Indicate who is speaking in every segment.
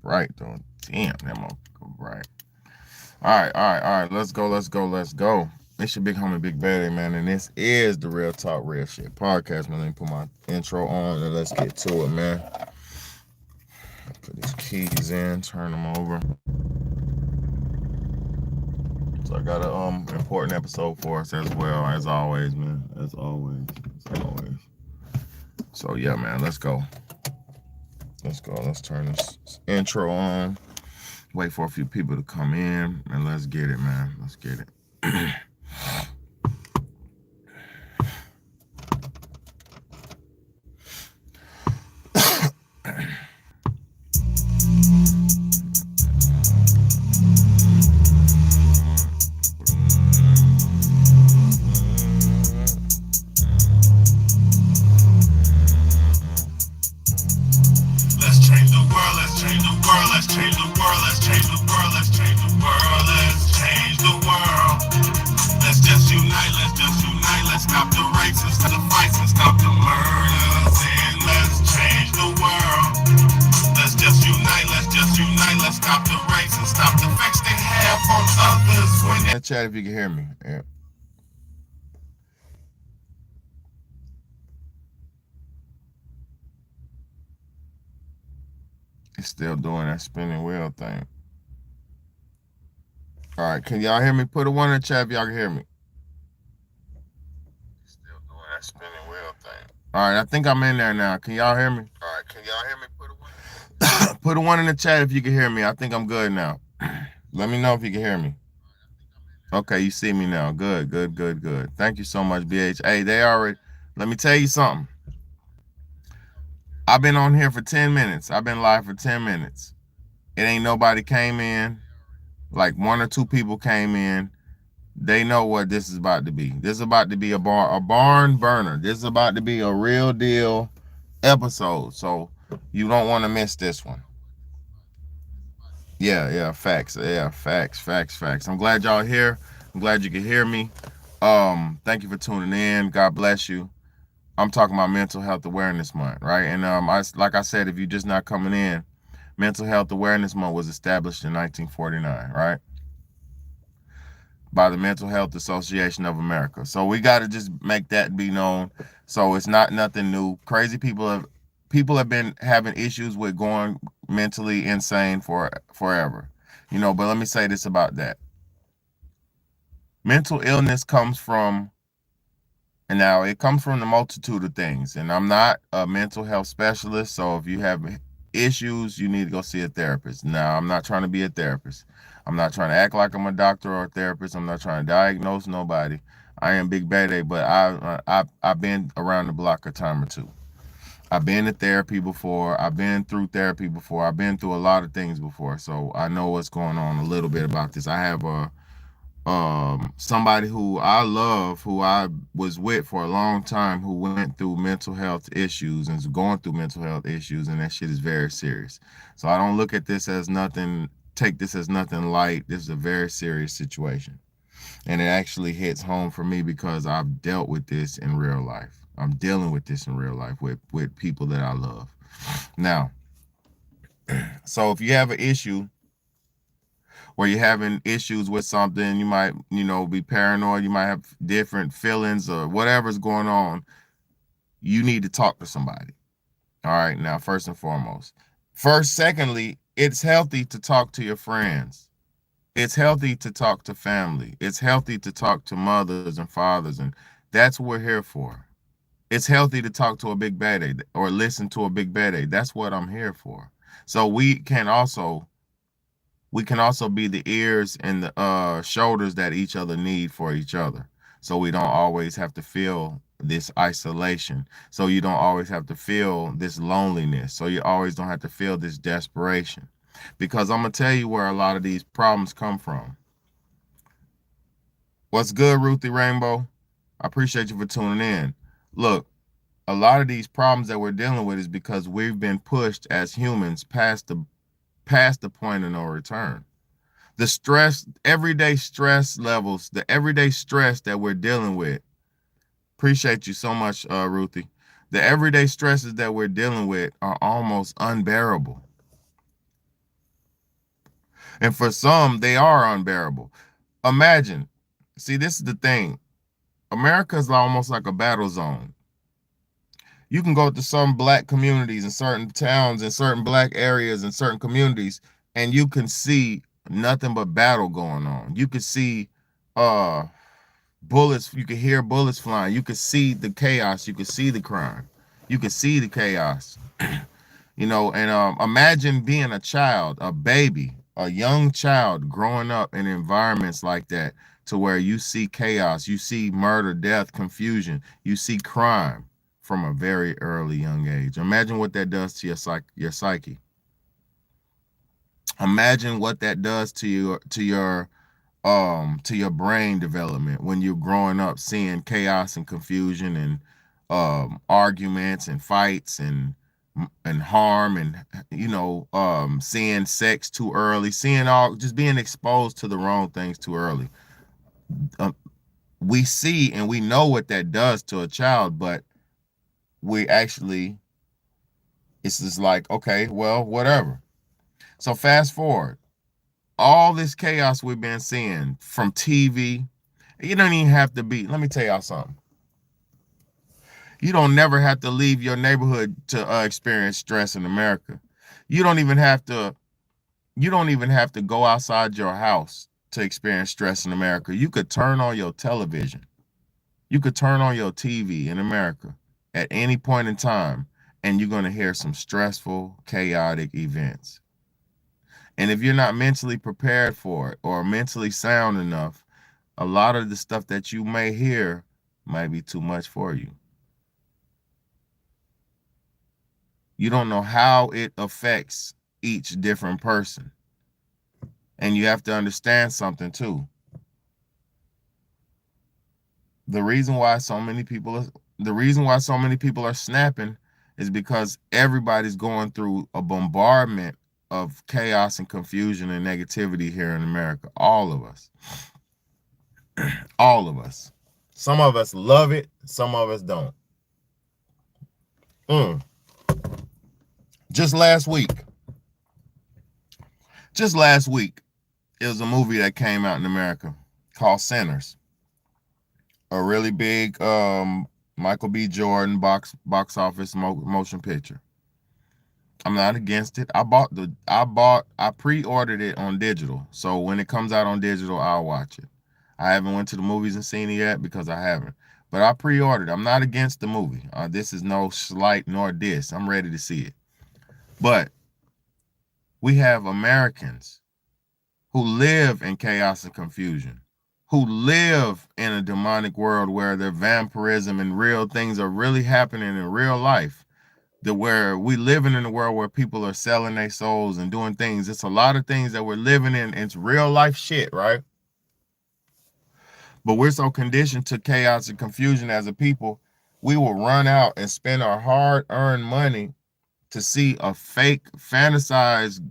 Speaker 1: bright though. Damn, that motherfucker bright. All right. Let's go. It's your big homie, Big Daddy, man, and this is the Real Talk Real Shit podcast, man. Let me put my intro on and let's get to it, man. Put these keys in, turn them over. So I got a important episode for us as well, as always, man. As always. So yeah, man, let's go. Let's go. Let's turn this intro on. Wait for a few people to come in, and let's get it, man. Let's get it.
Speaker 2: Let's change the world, let's change the world, let's change the world, let's change the world, let's change the world, let's change the world. Let's just unite, let's stop the races, the fights, and stop the murders. And let's change the world. Let's just unite, let's stop the races, stop the facts they have on others.
Speaker 1: In the chat if you can hear me. Yeah. It's still doing that spinning wheel thing. All right, can y'all hear me? Put a one in the chat if y'all can hear me. Still doing that spinning wheel thing. All right, I think I'm in there now. Can y'all hear me? All right, can y'all hear me? Put a one in the chat if you can hear me. I think I'm good now. Let me know if you can hear me. Okay, you see me now. Good. Thank you so much, BH. Hey, let me tell you something. I've been on here for 10 minutes. I've been live for 10 minutes. It ain't nobody came in. Like one or two people came in. They know what this is about to be. This is about to be a barn burner. This is about to be a real deal episode. So you don't want to miss this one. Yeah, facts. Yeah, facts. I'm glad y'all here. I'm glad you can hear me. Thank you for tuning in. God bless you. I'm talking about Mental Health Awareness Month, right? And like I said, if you're just not coming in, Mental Health Awareness Month was established in 1949, right? By the Mental Health Association of America. So we got to just make that be known. So it's not nothing new. Crazy people have been having issues with going mentally insane for forever. But let me say this about that. Mental illness comes from, and now it comes from the multitude of things. And I'm not a mental health specialist, so if you have issues, you need to go see a therapist. Now, I'm not trying to be a therapist. I'm not trying to act like I'm a doctor or a therapist. I'm not trying to diagnose nobody. I am Big Bad, but I've been around the block a time or two. I've been to therapy before. I've been through therapy before. I've been through a lot of things before, so I know what's going on a little bit about this. I have somebody who I love, who I was with for a long time, who went through mental health issues and is going through mental health issues, and that shit is very serious. So I don't look at this as nothing, take this as nothing light. This is a very serious situation. And it actually hits home for me because I've dealt with this in real life. I'm dealing with this in real life with people that I love. Now, so if you have an issue where you're having issues with something, you might, be paranoid, you might have different feelings or whatever's going on, you need to talk to somebody. All right, now, first and foremost. Secondly, it's healthy to talk to your friends. It's healthy to talk to family. It's healthy to talk to mothers and fathers, and that's what we're here for. It's healthy to talk to a big baddie or listen to a big baddie. That's what I'm here for. So we can also be the ears and the shoulders that each other need for each other. So we don't always have to feel this isolation. So you don't always have to feel this loneliness. So you always don't have to feel this desperation. Because I'm going to tell you where a lot of these problems come from. What's good, Ruthie Rainbow? I appreciate you for tuning in. Look, a lot of these problems that we're dealing with is because we've been pushed as humans past the point of no return. The stress, everyday stress levels, the everyday stress that we're dealing with. Appreciate you so much, Ruthie. The everyday stresses that we're dealing with are almost unbearable. And for some, they are unbearable. Imagine, see, this is the thing. America is almost like a battle zone. You can go to some black communities in certain towns, in certain black areas, in certain communities, and you can see nothing but battle going on. You can see uh bullets, you can hear bullets flying, you can see the chaos, you can see the crime, you can see the chaos. And imagine being a child, a baby, a young child growing up in environments like that, to where you see chaos, you see murder, death, confusion, you see crime from a very early young age. Imagine what that does to your psyche. Imagine what that does to your brain development when you're growing up seeing chaos and confusion and arguments and fights and harm, and seeing sex too early, seeing all, just being exposed to the wrong things too early. um, we see and we know what that does to a child, but we actually, it's just like, okay, well, whatever. So fast forward, all this chaos we've been seeing from TV. You don't even have to be, let me tell y'all something. You don't never have to leave your neighborhood to experience stress in America. You don't even have to go outside your house to experience stress in America. You could turn on your television. You could turn on your TV in America at any point in time, and you're going to hear some stressful, chaotic events. And if you're not mentally prepared for it or mentally sound enough, a lot of the stuff that you may hear might be too much for you. You don't know how it affects each different person. And you have to understand something too. The reason why so many people are snapping is because everybody's going through a bombardment of chaos and confusion and negativity here in America. All of us. All of us. Some of us love it, some of us don't. Mm. Just last week, it was a movie that came out in America called Sinners. A really big Michael B. Jordan box office motion picture. I'm not against it. I pre-ordered it on digital. So when it comes out on digital, I'll watch it. I haven't went to the movies and seen it yet because I haven't. But I pre-ordered. I'm not against the movie. This is no slight nor diss. I'm ready to see it. But we have Americans who live in chaos and confusion, who live in a demonic world where their vampirism and real things are really happening in real life. Where we living in a world where people are selling their souls and doing things. It's a lot of things that we're living in. It's real life shit, right? But we're so conditioned to chaos and confusion as a people, we will run out and spend our hard-earned money to see a fake, fantasized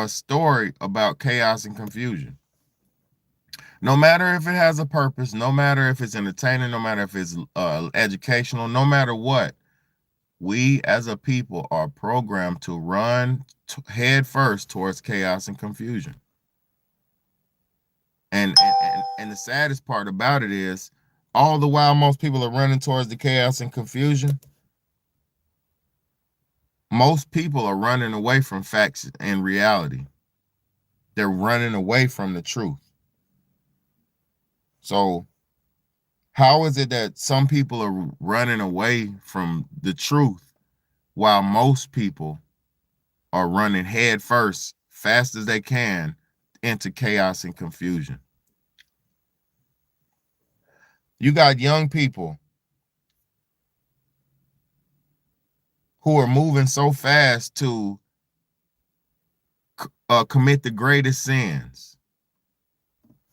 Speaker 1: story about chaos and confusion. No matter if it has a purpose, no matter if it's entertaining, no matter if it's educational, no matter what, we as a people are programmed to run head first towards chaos and confusion. And the saddest part about it is, all the while most people are running towards the chaos and confusion, most people are running away from facts and reality. They're running away from the truth. So how is it that some people are running away from the truth while most people are running head first, fast as they can, into chaos and confusion? You got young people who are moving so fast to commit the greatest sins.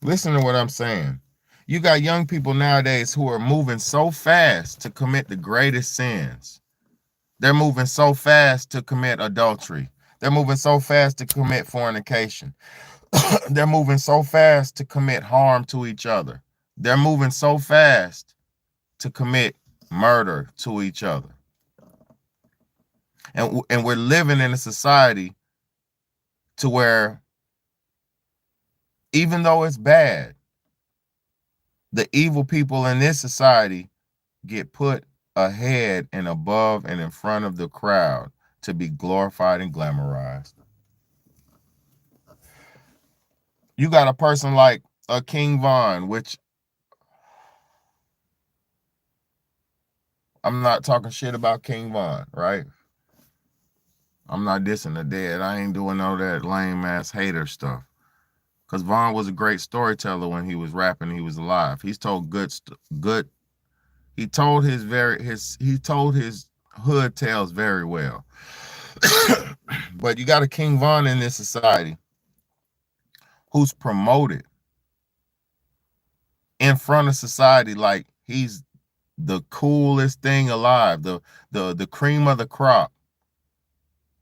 Speaker 1: Listen to what I'm saying. You got young people nowadays who are moving so fast to commit the greatest sins. They're moving so fast to commit adultery. They're moving so fast to commit fornication. They're moving so fast to commit harm to each other. They're moving so fast to commit murder to each other. And we're living in a society to where Even though it's bad, the evil people in this society get put ahead and above and in front of the crowd to be glorified and glamorized. You got a person like a King Von, which I'm not talking shit about King Von, right? I'm not dissing the dead. I ain't doing all that lame ass hater stuff. Cause Von was a great storyteller when he was rapping. He was alive. He's told good. He told he told his hood tales very well. But you got a King Von in this society who's promoted in front of society like he's the coolest thing alive, the cream of the crop.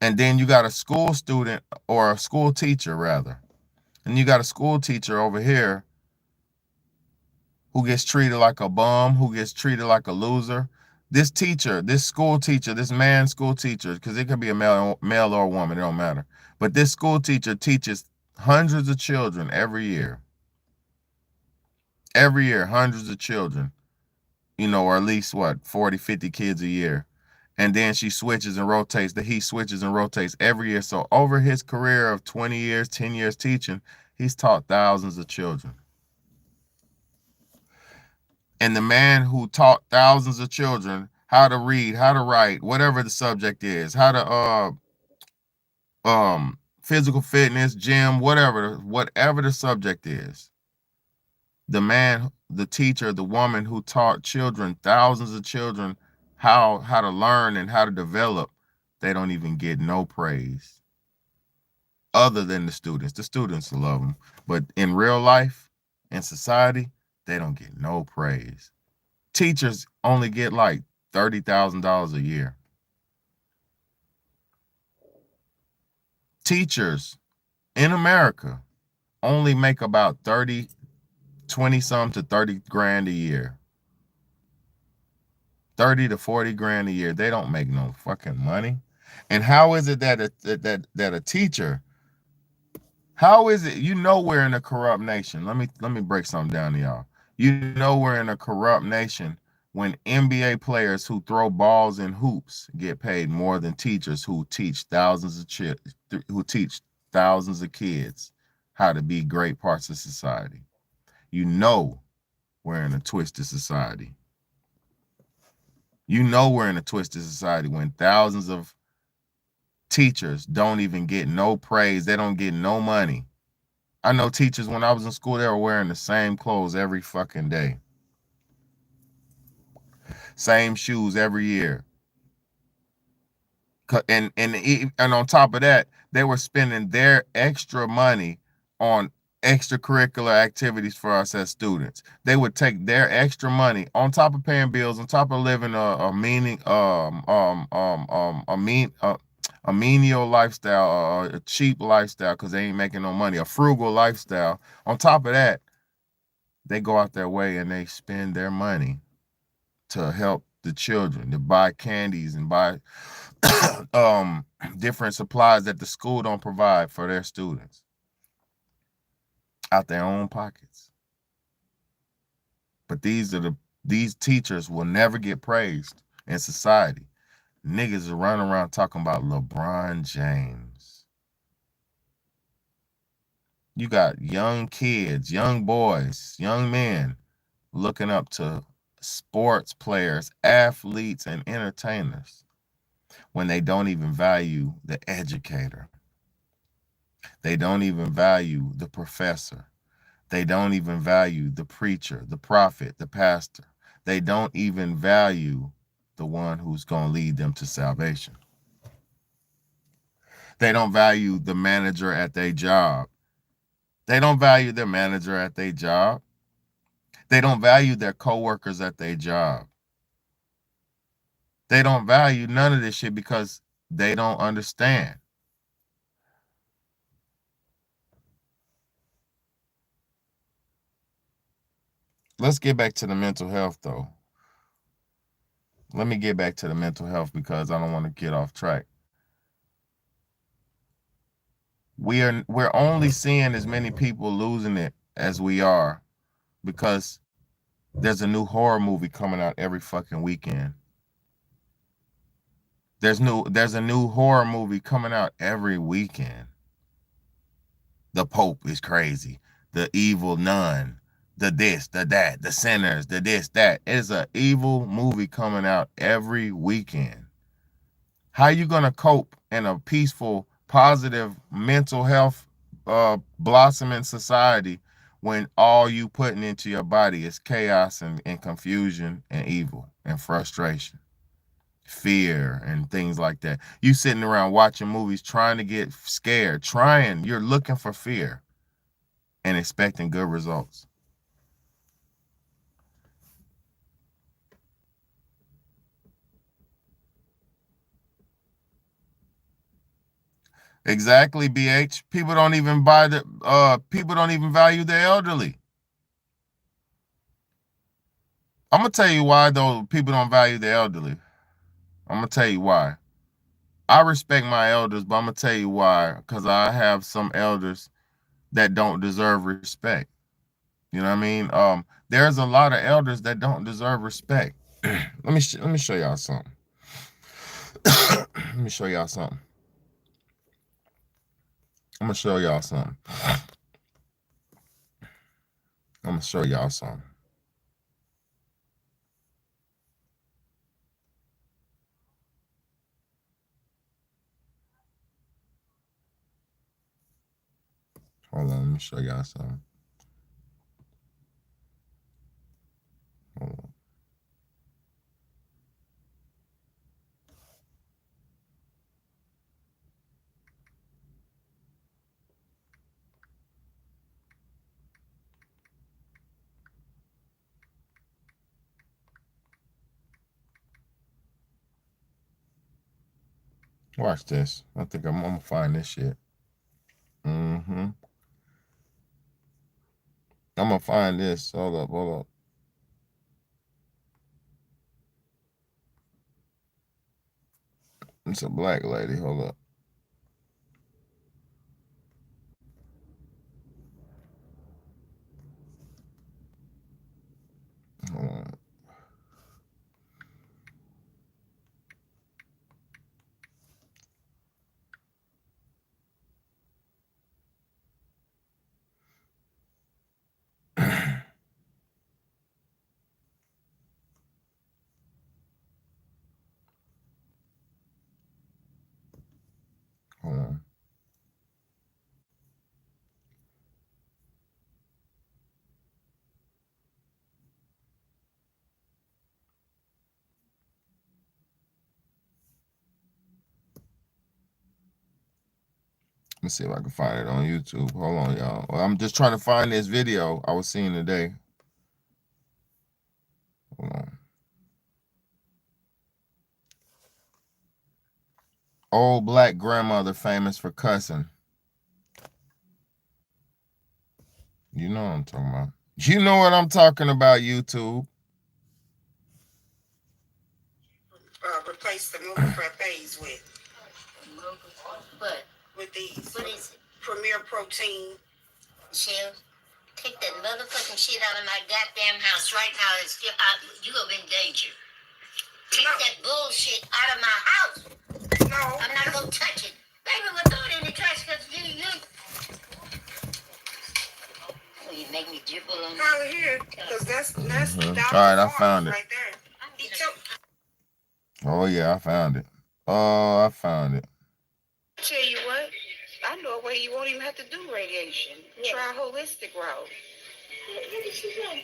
Speaker 1: And then you got a school student or a school teacher rather. And you got a school teacher over here who gets treated like a bum, who gets treated like a loser. This teacher, this school teacher, this man school teacher, because it could be a male or a woman, it don't matter. But this school teacher teaches hundreds of children every year. Every year, hundreds of children, or at least what, 40, 50 kids a year. And then she switches and rotates, he switches and rotates every year. So over his career of 20 years, 10 years teaching, he's taught thousands of children. And the man who taught thousands of children how to read, how to write, whatever the subject is, how to physical fitness, gym, whatever the subject is. The man, the teacher, the woman who taught children, thousands of children, how to learn and how to develop, they don't even get no praise other than the students. The students love them. But in real life, in society, they don't get no praise. Teachers only get like $30,000 a year. Teachers in America only make about 20 some to 30 grand a year. 30 to 40 grand a year. They don't make no fucking money. And how is it that a teacher, how is it, we're in a corrupt nation. Let me break something down to y'all. We're in a corrupt nation when NBA players who throw balls in hoops get paid more than teachers who teach thousands of kids how to be great parts of society. We're in a twisted society. We're in a twisted society when thousands of teachers don't even get no praise. They don't get no money. I know teachers, when I was in school, they were wearing the same clothes every fucking day. Same shoes every year. And on top of that, they were spending their extra money on extracurricular activities for us as students. They would take their extra money on top of paying bills, on top of living a menial lifestyle, a cheap lifestyle, because they ain't making no money, a frugal lifestyle. On top of that, they go out their way and they spend their money to help the children, to buy candies and buy different supplies that the school don't provide for their students out their own pockets. But these teachers will never get praised in society. Niggas are running around talking about LeBron James. You got young kids, young boys, young men looking up to sports players, athletes, and entertainers when they don't even value the educator. They don't even value the professor. They don't even value the preacher, the prophet, the pastor. They don't even value the one who's going to lead them to salvation. They don't value the manager at their job. They don't value their manager at their job. They don't value their coworkers at their job. They don't value none of this shit because they don't understand. Let's get back to the mental health, though. Let me get back to the mental health because I don't want to get off track. we're only seeing as many people losing it as we are because there's a new horror movie coming out every fucking weekend. There's a new horror movie coming out every weekend. The Pope is crazy. The evil nun. The this, the that, the sinners, the this, that. It's an evil movie coming out every weekend. How you gonna cope in a peaceful, positive mental health blossoming society when all you putting into your body is chaos and confusion and evil and frustration, fear and things like that? You sitting around watching movies trying to get scared, you're looking for fear and expecting good results. Exactly, BH. People don't even people don't even value the elderly. I'm gonna tell you why though people don't value the elderly. I'm gonna tell you why. I respect my elders, but I'm gonna tell you why. Because I have some elders that don't deserve respect. You know what I mean? There's a lot of elders that don't deserve respect. let me show y'all something. Let me show y'all something. I'm gonna show y'all something. I'm gonna show y'all something. Hold on, let me show y'all something. Hold on. Watch this. I think I'm gonna find this shit. Mm-hmm. I'm gonna find this. Hold up, hold up. It's a black lady. Hold up. Hold on. Hold on. Let me see if I can find it on YouTube. Hold on, y'all. Well, I'm just trying to find this video I was seeing today. Hold on. Old black grandmother famous for cussing. You know what I'm talking about. You know what I'm talking about, YouTube.
Speaker 3: Replace the mocha frappes with.
Speaker 4: What?
Speaker 3: With these.
Speaker 4: What is it?
Speaker 3: Premier Protein.
Speaker 4: Michelle, take that motherfucking shit out of my goddamn house right now. You gonna be in danger. Take that bullshit out of my house.
Speaker 3: No.
Speaker 4: I'm not gonna touch it. Baby, we'll throw it in the trash because you. Oh, you make me dribble on
Speaker 3: Probably here, because that's
Speaker 1: All right, I found it.
Speaker 3: Right there.
Speaker 1: Oh yeah, I found it. Oh, I found it.
Speaker 3: Tell you what, I know a way you won't even have to do radiation. Yeah. Try holistic route.
Speaker 4: What is she doing?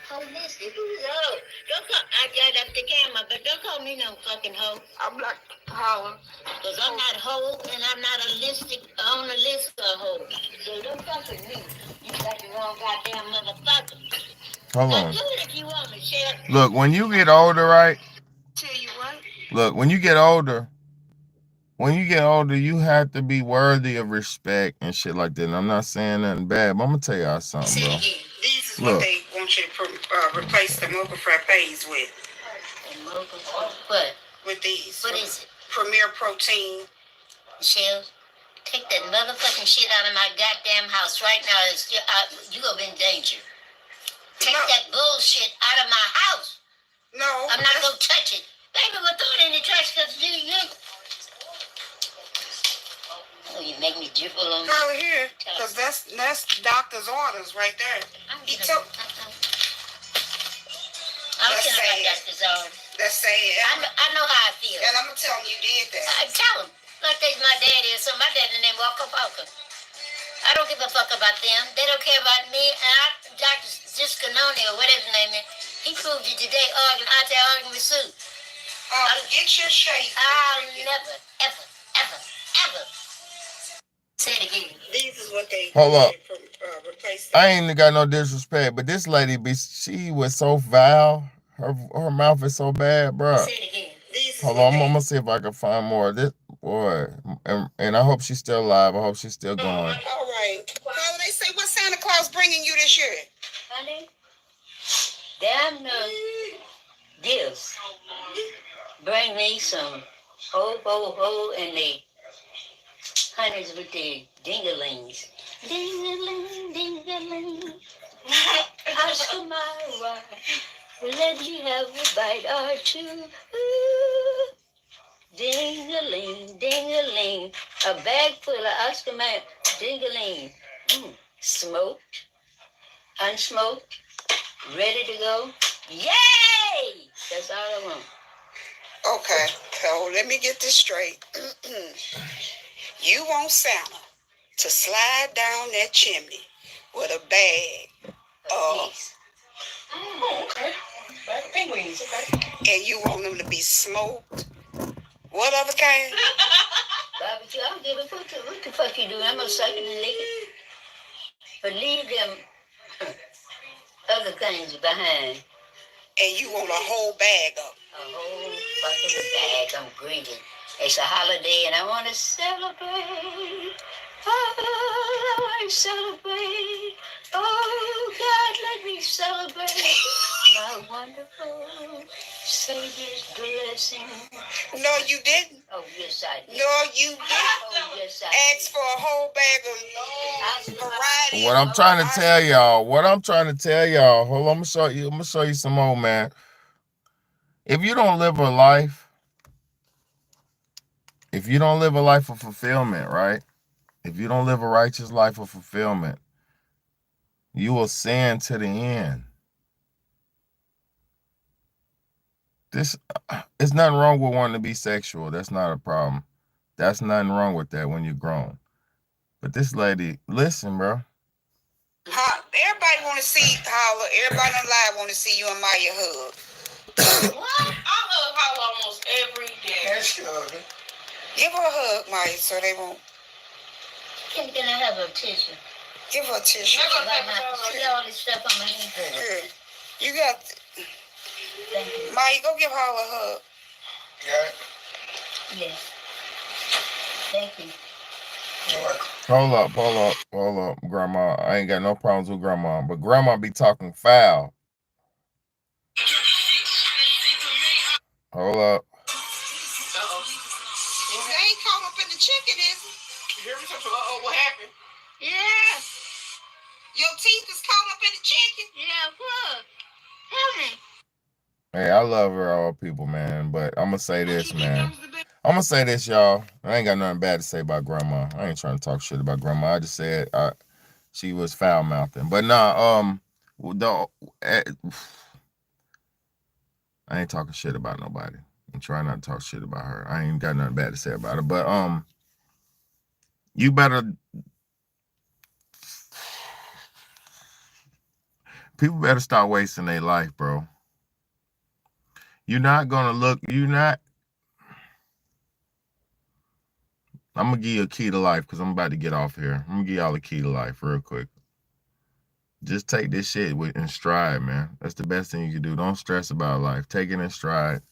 Speaker 4: Holistic? Oh, don't call. I got up the camera, but don't call me no fucking hoe.
Speaker 3: I'm not hollering.
Speaker 4: Because I'm not hoe, and I'm not on a list of hoes. So don't fuck with me. You got the wrong goddamn motherfucker.
Speaker 1: Hold on.
Speaker 4: Do it if you want me, Shell.
Speaker 1: Look, when you get older, right?
Speaker 3: Tell you what.
Speaker 1: Look, when you get older, you have to be worthy of respect and shit like that. And I'm not saying nothing bad, but I'm gonna tell y'all something, bro.
Speaker 3: This is what they want you to replace the mocha frappes with.
Speaker 4: What?
Speaker 3: With these.
Speaker 4: What is it?
Speaker 3: Premier Protein.
Speaker 4: Michelle, Take that motherfucking shit out of my goddamn house right now. You gonna be in danger. Take that bullshit out of my house.
Speaker 3: No.
Speaker 4: I'm not gonna touch it. Baby, we'll throw it in the trash because you. Oh, you make me dribble on
Speaker 3: Girl, here, because that's doctor's orders right there. He took.
Speaker 4: I don't care about doctor's orders.
Speaker 3: That's sad.
Speaker 4: I know how I feel.
Speaker 3: And I'm going to tell him you did that.
Speaker 4: Tell him. Like they's my daddy or something. My daddy named Walker Walker. I don't give a fuck about them. They don't care about me. And Dr. Ziscanoni or whatever his name is, he proved it today out there arguing with Sue.
Speaker 3: Get your shape.
Speaker 4: I'll never, ever say it again.
Speaker 3: These is what they
Speaker 1: Hold up.
Speaker 3: replace.
Speaker 1: I ain't got no disrespect, but this lady, she was so vile. Her mouth is so bad, bro.
Speaker 4: Say it again.
Speaker 1: Hold on, I'm gonna see if I can find more of this. Boy, and I hope she's still alive. I hope she's still going.
Speaker 3: All right. Well, they say, what Santa Claus bringing you this year?
Speaker 4: Honey, damn no gifts. Bring me some ho, and the honeys with the dingalings. Ding-a-ling. Oscar my wife, let me have a bite or two. Ooh. Ding-a-ling, a bag full of Oscar Mayer, ding-a-ling, smoked, unsmoked, ready to go. Yay! That's all I want.
Speaker 3: Okay, so let me get this straight. You want Santa to slide down that chimney with a bag of
Speaker 4: Okay.
Speaker 3: penguins, and you want them to be smoked. What other kind?
Speaker 4: Barbecue, I don't give a fuck what the fuck you doing. I'm gonna suck it and lick it. But leave them other things behind.
Speaker 3: And you want a whole bag of
Speaker 4: A whole fucking bag. I'm greedy. It's a holiday and I want to celebrate. Oh, I want to celebrate. Oh, God, let me celebrate my wonderful Savior's blessing.
Speaker 3: No, you didn't.
Speaker 4: Oh, yes, I did.
Speaker 3: No, you didn't.
Speaker 4: Oh, yes, I
Speaker 3: Ask for a whole bag of variety.
Speaker 1: What I'm trying to tell y'all, hold on, I'm gonna show you some more, man. If you don't live a life of fulfillment, right? If you don't live a righteous life of fulfillment, you will sin to the end. There's nothing wrong with wanting to be sexual. That's not a problem. That's nothing wrong with that when you're grown. But this lady, listen, bro.
Speaker 3: Everybody want to see Holla. Everybody on live want to see you and Maya hug.
Speaker 5: What? I hug Holla almost every day.
Speaker 3: Give her a hug, Maya, so they won't.
Speaker 4: Can I have a tissue?
Speaker 3: Give her a tissue.
Speaker 4: See all this stuff on my hand.
Speaker 3: Good. You got.
Speaker 4: Thank you.
Speaker 3: Maya, go give Holla a hug.
Speaker 4: Yes. Thank you.
Speaker 1: Hold up, Grandma. I ain't got no problems with Grandma, but Grandma be talking foul. Hold up.
Speaker 3: They ain't caught up in the chicken, is it?
Speaker 5: You hear me? What happened?
Speaker 4: Yeah.
Speaker 3: Your teeth is caught up in the chicken.
Speaker 4: Yeah, what? Tell me.
Speaker 1: Hey, I love her, all people, man. But I'm gonna say this, man. I'm gonna say this, y'all. I ain't got nothing bad to say about Grandma. I ain't trying to talk shit about Grandma. I just said she was foul mouthing. But nah, I ain't talking shit about nobody. I'm trying not to talk shit about her. I ain't got nothing bad to say about her. But you better. People better start wasting their life, bro. You're not gonna look. I'm gonna give you a key to life because I'm about to get off here. I'm gonna give y'all a key to life real quick. Just take this shit in stride, man. That's the best thing you can do. Don't stress about life. Take it in stride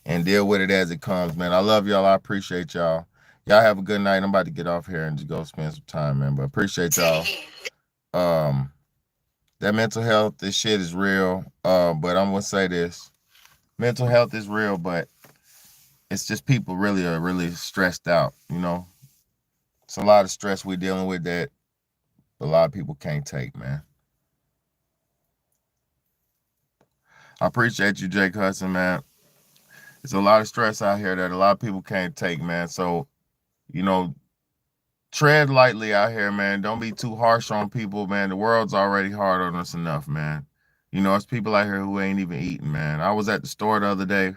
Speaker 1: and deal with it as it comes, man. I love y'all. I appreciate y'all. Y'all have a good night. I'm about to get off here and just go spend some time, man. But appreciate y'all. That mental health, this shit is real. But I'm gonna say this. Mental health is real, but it's just people really are really stressed out, you know? It's a lot of stress we're dealing with that a lot of people can't take, man. I appreciate you, Jake Hudson, man. It's a lot of stress out here that a lot of people can't take, man. So, you know, tread lightly out here, man. Don't be too harsh on people, man. The world's already hard on us enough, man. You know, it's people out here who ain't even eating, man. I was at the store the other day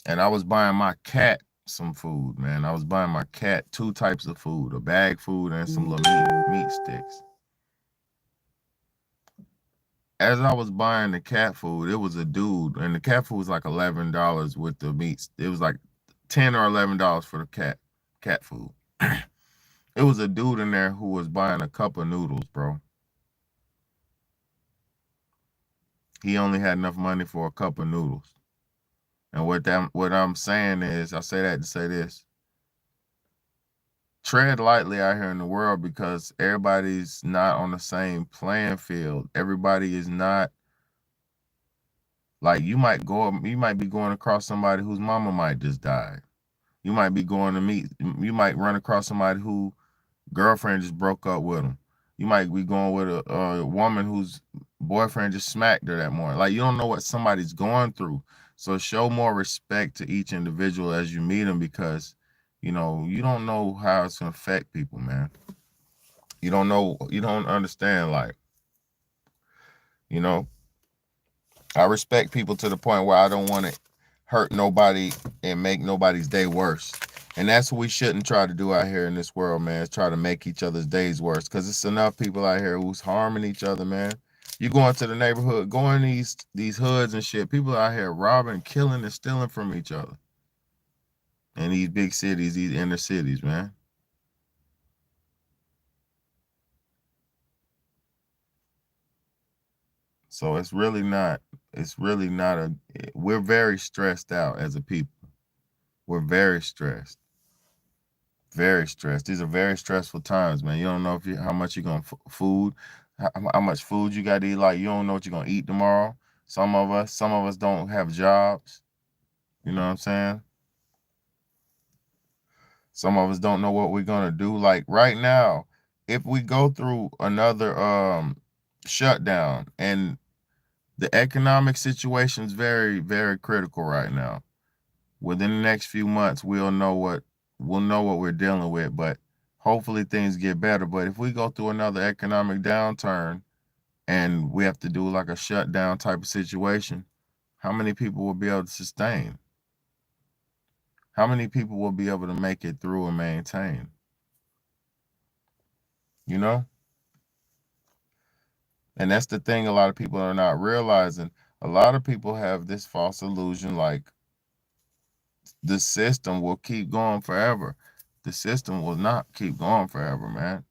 Speaker 1: and I was buying my cat some food, man. I was buying my cat 2 types of food, a bag food and some little meat sticks. As I was buying the cat food, it was a dude, and the cat food was like $11 with the meats. It was like $10 or $11 for the cat food. It was a dude in there who was buying a cup of noodles, bro. He only had enough money for a cup of noodles. And what I'm saying is, I say that to say this. Tread lightly out here in the world because everybody's not on the same playing field. Everybody is not like you might be going across somebody whose mama might just die. You might run across somebody who girlfriend just broke up with them. You might be going with a woman whose boyfriend just smacked her that morning. Like, you don't know what somebody's going through. So show more respect to each individual as you meet them because, you know, you don't know how it's going to affect people, man. You don't understand, like, you know, I respect people to the point where I don't want to hurt nobody and make nobody's day worse. And that's what we shouldn't try to do out here in this world, man, is try to make each other's days worse. Because it's enough people out here who's harming each other, man. You go into the neighborhood, go in these hoods and shit, people out here robbing, killing, and stealing from each other. In these big cities, these inner cities, man. So we're very stressed out as a people. We're very stressed. Very stressed. These are very stressful times, man. You don't know how much you're going to food, how much food you got to eat. Like, you don't know what you're going to eat tomorrow. Some of us don't have jobs. You know what I'm saying? Some of us don't know what we're going to do. Like right now, if we go through another shutdown and the economic situation is very, very critical right now. Within the next few months, we'll know what we're dealing with, but hopefully things get better. But if we go through another economic downturn and we have to do like a shutdown type of situation, how many people will be able to sustain? How many people will be able to make it through and maintain? You know? And that's the thing a lot of people are not realizing. A lot of people have this false illusion like the system will keep going forever. The system will not keep going forever, man.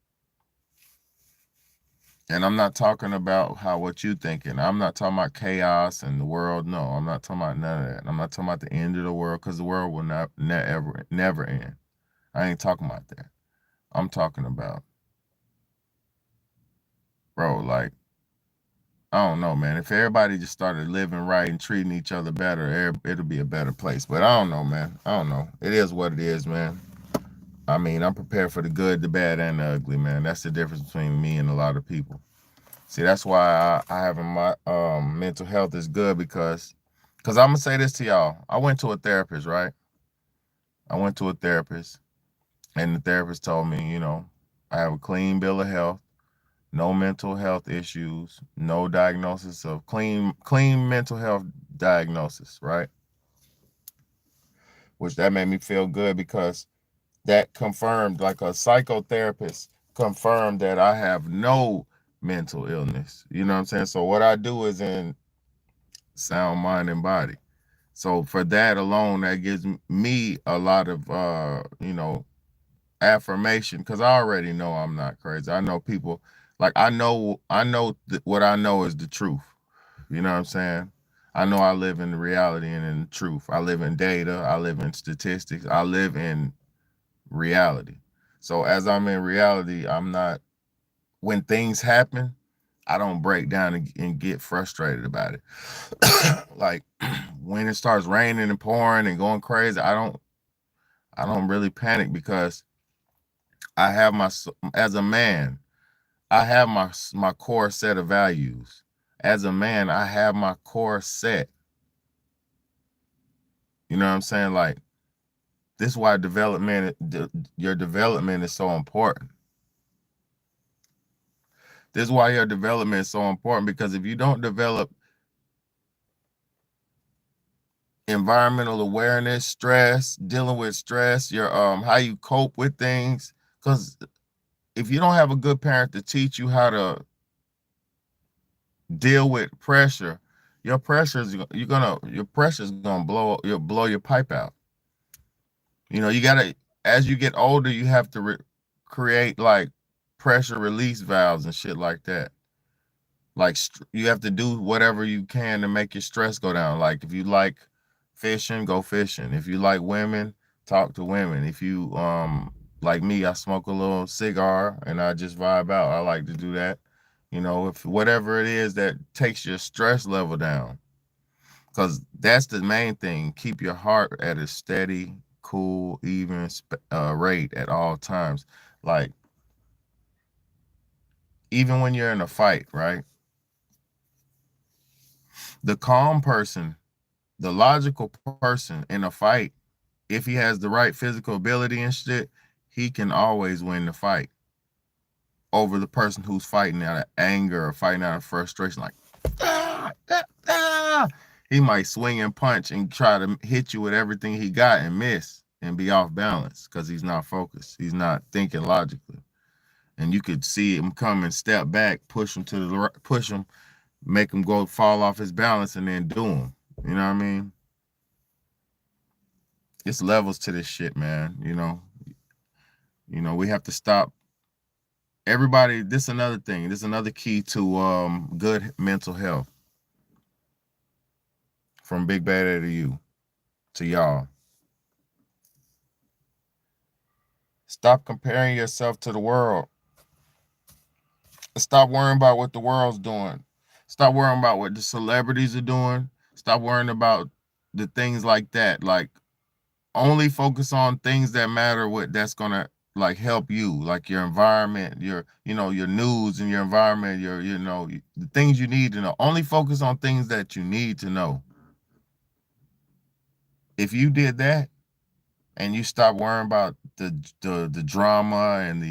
Speaker 1: And I'm not talking about what you thinking. I'm not talking about chaos and the world. No, I'm not talking about none of that. I'm not talking about the end of the world because the world will never end. I ain't talking about that. I'm talking about, bro, like, I don't know, man. If everybody just started living right and treating each other better, it'll be a better place. But I don't know, man. I don't know. It is what it is, man. I mean, I'm prepared for the good, the bad, and the ugly, man. That's the difference between me and a lot of people. See, that's why I have my mental health is good because I'm gonna say this to y'all. I went to a therapist, right? I went to a therapist, and the therapist told me, you know, I have a clean bill of health, no mental health issues, no diagnosis of clean mental health diagnosis, right? Which that made me feel good because that confirmed, like a psychotherapist confirmed that I have no mental illness. You know what I'm saying? So what I do is in sound mind and body. So for that alone, that gives me a lot of you know, affirmation because I already know I'm not crazy. I know people like I know what I know is the truth. You know what I'm saying? I know I live in reality and in truth. I live in data. I live in statistics. I live in reality. So as I'm in reality, I'm not, when things happen, I don't break down and get frustrated about it. Like when it starts raining and pouring and going crazy, I don't really panic because I have as a man, I have my core set of values. As a man, I have my core set. You know what I'm saying? Like, this is why your development is so important. This is why your development is so important, because if you don't develop environmental awareness, stress, dealing with stress, your how you cope with things, because if you don't have a good parent to teach you how to deal with pressure, your pressure is gonna blow your pipe out. You know, you gotta, as you get older, you have to create like pressure release valves and shit like that. Like you have to do whatever you can to make your stress go down. Like if you like fishing, go fishing. If you like women, talk to women. If you like me, I smoke a little cigar and I just vibe out. I like to do that. You know, if whatever it is that takes your stress level down, because that's the main thing. Keep your heart at a steady, cool, even rate at all times. Like even when you're in a fight, right? The calm person, the logical person in a fight, if he has the right physical ability and shit, he can always win the fight over the person who's fighting out of anger or fighting out of frustration. Like, he might swing and punch and try to hit you with everything he got and miss and be off balance because he's not focused. He's not thinking logically. And you could see him come and step back, push him to the right, push him, make him go fall off his balance and then do him. You know what I mean? It's levels to this shit, man. You know, we have to stop. Everybody, this is another thing. This is another key to good mental health. From Big Bad Eddie to y'all. Stop comparing yourself to the world. Stop worrying about what the world's doing. Stop worrying about what the celebrities are doing. Stop worrying about the things like that. Like, only focus on things that matter, that's gonna like help you, like your environment, your news and your environment, the things you need to know. Only focus on things that you need to know. If you did that and you stop worrying about the drama and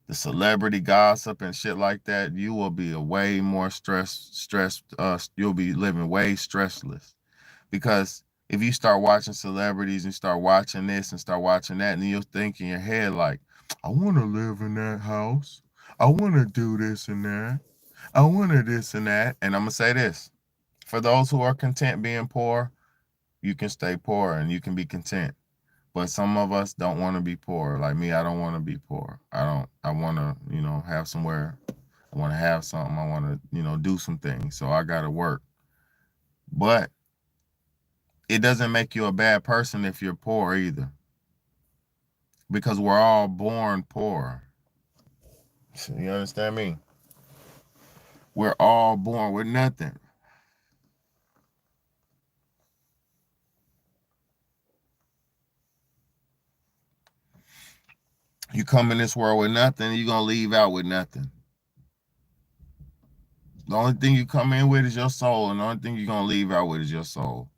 Speaker 1: the celebrity gossip and shit like that, you will be a way more stressed. You'll be living way stressless. Because if you start watching celebrities and start watching this and start watching that, and then you'll think in your head like, I want to live in that house. I want to do this and that. I want to this and that. And I'm going to say this. For those who are content being poor, you can stay poor and you can be content. But some of us don't want to be poor. Like me, I don't want to be poor. I want to, have somewhere. I want to have something. I want to, do some things. So I got to work. But it doesn't make you a bad person if you're poor either. Because we're all born poor. You understand me? We're all born with nothing. You come in this world with nothing, you're going to leave out with nothing. The only thing you come in with is your soul, and the only thing you're going to leave out with is your soul.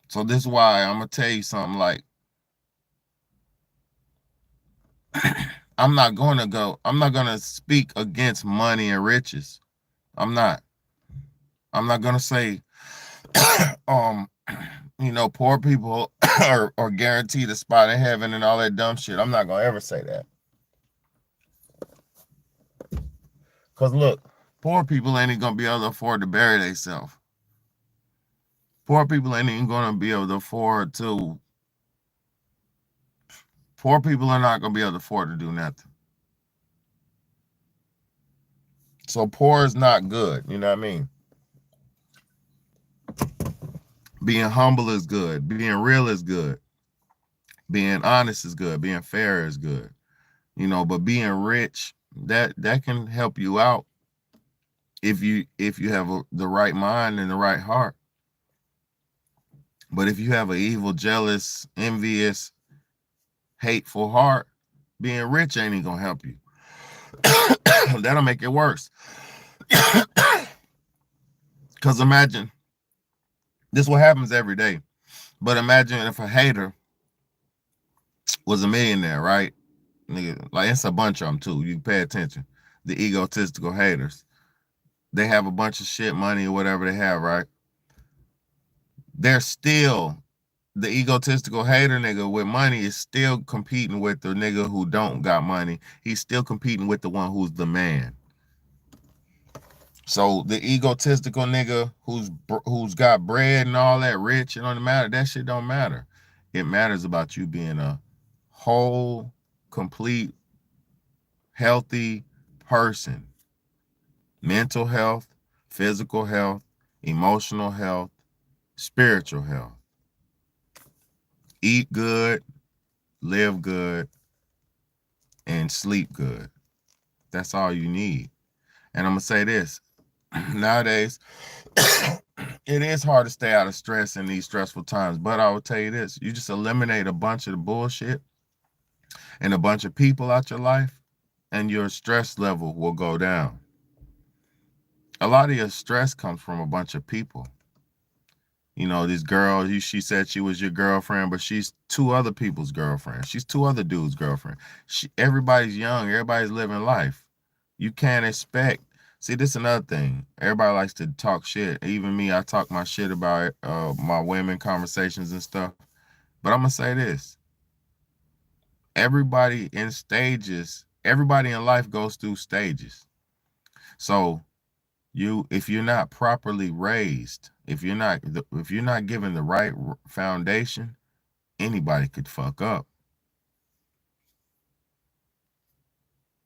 Speaker 1: So this is why I'm going to tell you something like, I'm not going to speak against money and riches. I'm not going to say, poor people are guaranteed a spot in heaven and all that dumb shit. I'm not going to ever say that. Because look, poor people ain't going to be able to afford to bury themselves. Poor people ain't even going to be able to afford to. Poor people are not going to be able to afford to do nothing. So poor is not good. You know what I mean? Being humble is good. Being real is good. Being honest is good. Being fair is good. But being rich, that can help you out if you have the right mind and the right heart. But if you have an evil, jealous, envious, hateful heart, being rich ain't even gonna help you. That'll make it worse. Because imagine, this is what happens every day. But imagine if a hater was a millionaire, right? Nigga, like it's a bunch of them too. You pay attention. The egotistical haters. They have a bunch of shit, money, or whatever they have, right? They're still, the egotistical hater nigga with money is still competing with the nigga who don't got money. He's still competing with the one who's the man. So the egotistical nigga who's got bread and all that, rich, it don't matter. That shit don't matter. It matters about you being a whole, complete, healthy person. Mental health, physical health, emotional health, spiritual health. Eat good, live good, and sleep good. That's all you need. And I'm gonna say this. Nowadays, it is hard to stay out of stress in these stressful times, but I will tell you this, you just eliminate a bunch of the bullshit and a bunch of people out your life, and your stress level will go down. A lot of your stress comes from a bunch of people. You know, this girl, she said she was your girlfriend, but she's two other people's girlfriend. She's two other dudes' girlfriend. Everybody's young, everybody's living life. You can't expect. See, this is another thing. Everybody likes to talk shit. Even me, I talk my shit about my women conversations and stuff. But I'm gonna say this. Everybody in stages, everybody in life goes through stages. So if you're not properly raised, if you're not given the right foundation, anybody could fuck up.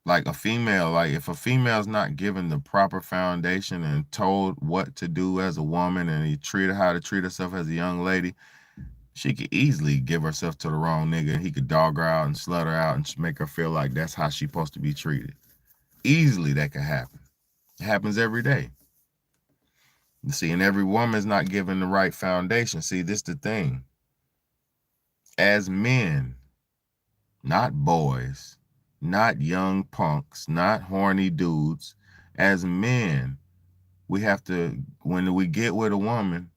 Speaker 1: Like a female, like if a female's not given the proper foundation and told what to do as a woman, and you treat her how to treat herself as a young lady, she could easily give herself to the wrong nigga, and he could dog her out and slut her out and make her feel like that's how she's supposed to be treated. Easily that could happen. It happens every day. You see, and every woman's not given the right foundation. See, this is the thing. As men, not boys, not young punks, not horny dudes, as men, we have to, when we get with a woman,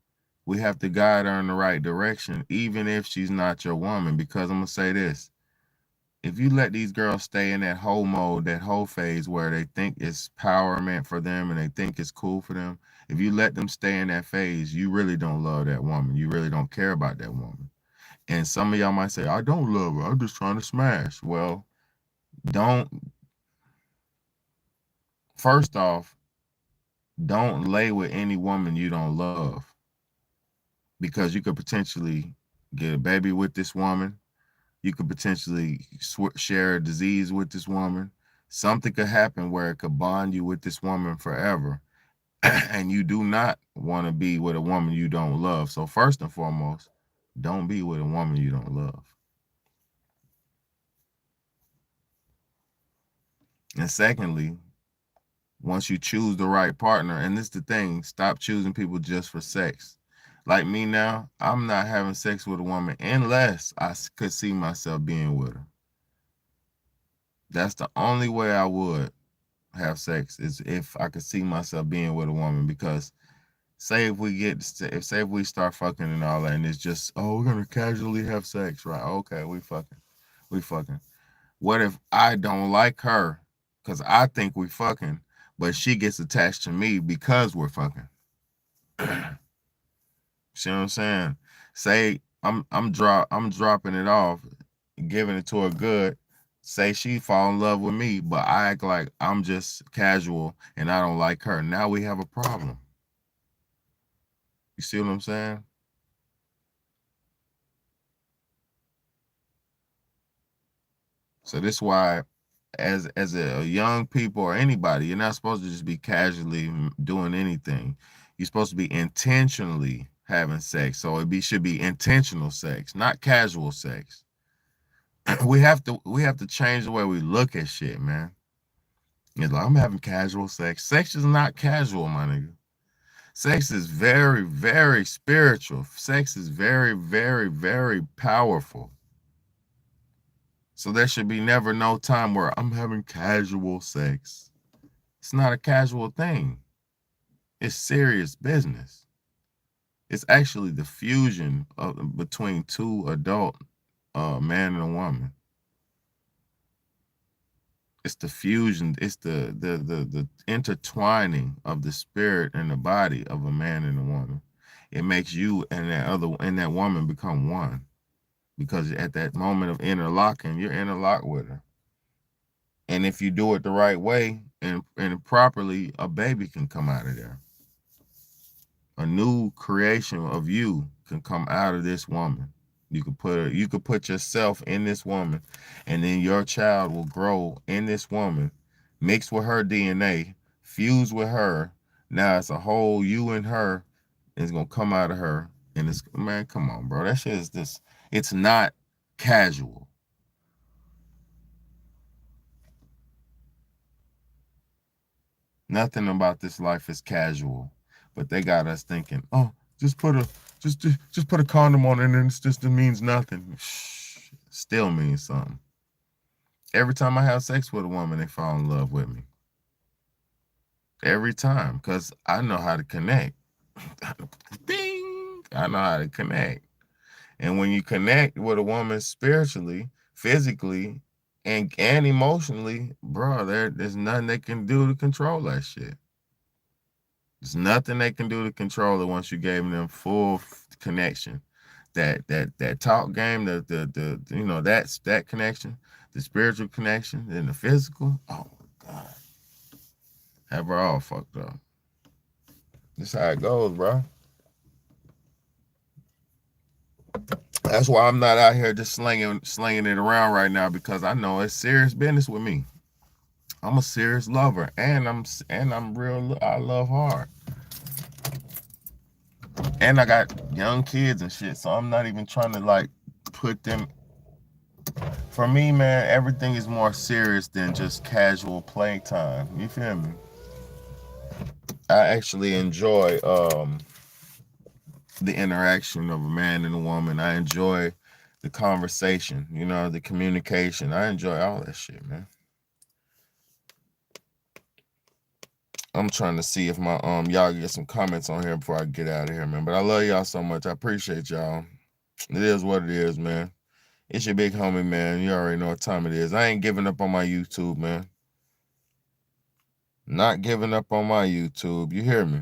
Speaker 1: we have to guide her in the right direction, even if she's not your woman. Because I'm going to say this. If you let these girls stay in that whole mode, that whole phase where they think it's empowerment for them and they think it's cool for them, if you let them stay in that phase, you really don't love that woman. You really don't care about that woman. And some of y'all might say, I don't love her. I'm just trying to smash. Well, first off, don't lay with any woman you don't love, because you could potentially get a baby with this woman. You could potentially share a disease with this woman. Something could happen where it could bond you with this woman forever. And you do not want to be with a woman you don't love. So first and foremost, don't be with a woman you don't love. And secondly, once you choose the right partner, and this is the thing, stop choosing people just for sex. Like me now, I'm not having sex with a woman unless I could see myself being with her. That's the only way I would have sex, is if I could see myself being with a woman. Because say if we start fucking and all that, and it's just, oh, we're gonna casually have sex, right? Okay, we fucking. What if I don't like her because I think we fucking, but she gets attached to me because we're fucking? See what I'm saying? Say I'm dropping it off, giving it to her good. Say she fall in love with me, but I act like I'm just casual and I don't like her. Now we have a problem. You see what I'm saying? So this is why, as a young people or anybody, you're not supposed to just be casually doing anything. You're supposed to be intentionally having sex. So should be intentional sex, not casual sex. We have to change the way we look at shit, man. It's like, I'm having casual sex. Sex is not casual, my nigga. Sex is very, very spiritual. Sex is very, very, very powerful. So there should be never no time where I'm having casual sex. It's not a casual thing. It's serious business. It's actually the fusion between two adult man and a woman. It's the fusion. It's the intertwining of the spirit and the body of a man and a woman. It makes you and that woman become one, because at that moment of interlocking, you're interlocked with her. And if you do it the right way and properly, a baby can come out of there. A new creation of you can come out of this woman. You could put yourself in this woman, and then your child will grow in this woman, mix with her DNA, fuse with her. Now it's a whole you and her, and it's gonna come out of her. And it's, man, come on, bro. That shit is this. It's not casual. Nothing about this life is casual, but they got us thinking, oh, just put a condom on it and it means nothing. Still means something. Every time I have sex with a woman, they fall in love with me. Every time, because I know how to connect. Ding! I know how to connect. And when you connect with a woman spiritually, physically, and emotionally, bro, there's nothing they can do to control that shit. There's nothing they can do to control it once you gave them full connection. That talk game, that connection, the spiritual connection, and the physical. Oh my God, have her all fucked up. This how it goes, bro. That's why I'm not out here just slinging it around right now, because I know it's serious business with me. I'm a serious lover, and I'm real. I love hard, and I got young kids and shit. So I'm not even trying to like put them. For me, man, everything is more serious than just casual playtime. You feel me? I actually enjoy the interaction of a man and a woman. I enjoy the conversation, the communication. I enjoy all that shit, man. I'm trying to see if my y'all get some comments on here before I get out of here, man. But I love y'all so much. I appreciate y'all. It is what it is, man. It's your big homie, man. You already know what time it is. I ain't giving up on my YouTube, man. Not giving up on my YouTube. You hear me?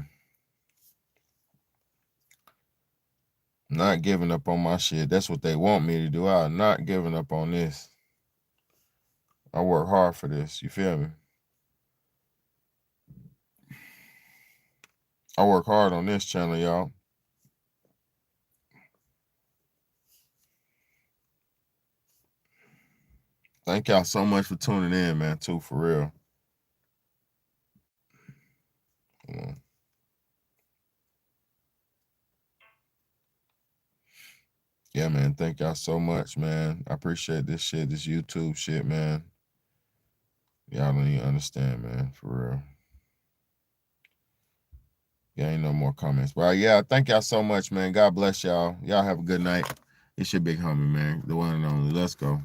Speaker 1: Not giving up on my shit. That's what they want me to do. I'm not giving up on this. I work hard for this. You feel me? I work hard on this channel, y'all. Thank y'all so much for tuning in, man, too, for real. Yeah, man, thank y'all so much, man. I appreciate this shit, this YouTube shit, man. Y'all don't even understand, man, for real. Yeah, ain't no more comments. But yeah, thank y'all so much, man. God bless y'all. Y'all have a good night. It's your big homie, man. The one and only. Let's go.